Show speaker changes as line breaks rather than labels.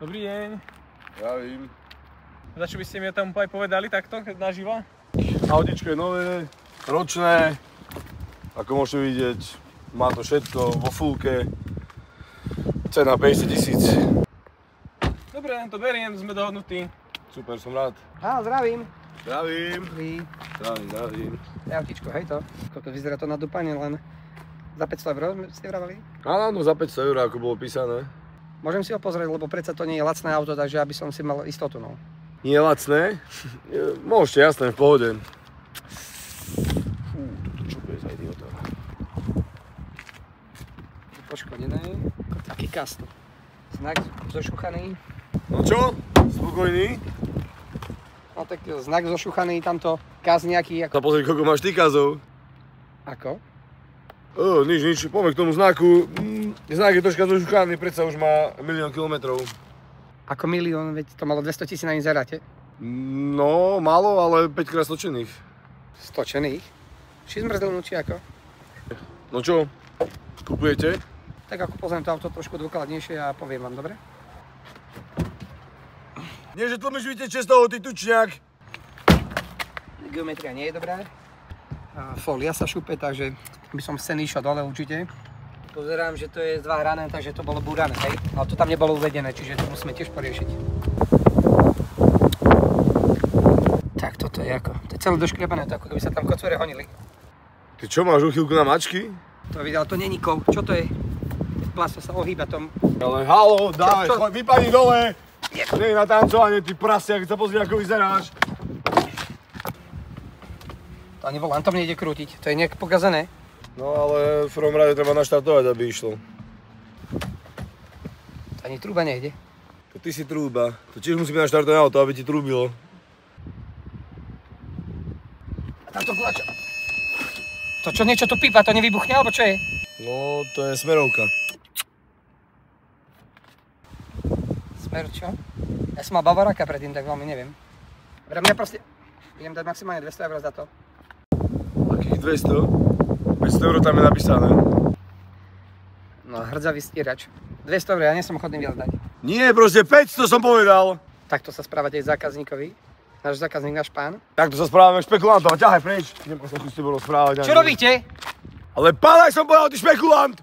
Dobrý deň.
Zdravím.
Za čo by ste mi tam aj povedali takto, naživo?
Audičko je nové, ročné. Ako môžete vidieť, má to všetko vo fullke. Cena 50 000.
Dobre, to beriem, sme dohodnutí.
Super, som rád.
Zdravím.
Zdravím. Zdravím.
Autíčko, hej to. Koľko vyzerá to na dupanie, len za 500 € ste vravali?
Áno, za 500 €, ako bolo písané.
Môžem si ho pozrieť, lebo predsa to nie je lacné auto, takže aby som si mal istotu, no.
Nie je lacné? Môžete, jasné, v pohode. Toto čo bude za idiota?
Poškodené. Taký kasno. Znak zošuchaný.
No čo? Spokojný?
No tak znak zošuchaný, tamto kaz nejaký ako...
A pozri, koľko máš ty kazov.
Ako?
Nič, poďme k tomu znaku. Znak je troška zošuchaný, predsa už má 1 000 000 kilometrov.
Ako 1 000 000, veď to malo 200 000 na inzeráte.
No, málo, ale 5 krát stočených.
Stočených? Či zmrzlinu, či ako?
No čo? Kupujete?
Tak ako pozriem to auto trošku dôkladnejšie a poviem vám, dobre?
Nie, že tlmiš vyteče z toho, ty tučňák.
Geometria nie je dobrá. Fólia sa šupe, takže by som z ceny išiel dole určite. Pozerám, že to je zvahrané, takže to bolo búrané, hej? Ale to tam nebolo uvedené, čiže to musíme tiež poriešiť. Tak toto je ako? To je celé doškriabané, to ako keby sa tam kocúre honili.
Ty čo, máš uchýlku na mačky?
To videl, to není kov. Čo to je? Plasto sa ohýba tom.
Ale halo, dávaj,
Čo?
choď, vypadni dole! Nie na tancovanie, ty prasiak, sa pozri, ako vyzeráš.
To ani volantom nejde krútiť, to je nejak pokazané.
No ale v prvom rade treba naštartovať, aby išlo.
To ani trúba nejde.
To ty si trúba. To tiež musíme naštartovať auto, aby ti trúbilo.
A tamto kulačo. To čo, niečo tu pípa, to nevybuchne, alebo čo je?
No, to je smerovka.
Smer čo? Ja som mal Bavaráka predtým, tak veľmi neviem. Pre mňa proste... Idem dať maximálne 200 € za to.
Akých 200? 500 € tam je napísané.
No, hrdzavý stierač. 200 €, ja nie som ochotný viac dať.
Nie, proste 500 som povedal.
Takto sa správate aj zákazníkovi. Náš zákazník, náš pán.
Takto sa správame špekulantov, ťahaj preč. Nebol som tu s tebou rozprávať.
Čo robíte?
Ale pán, som povedal, ty špekulant!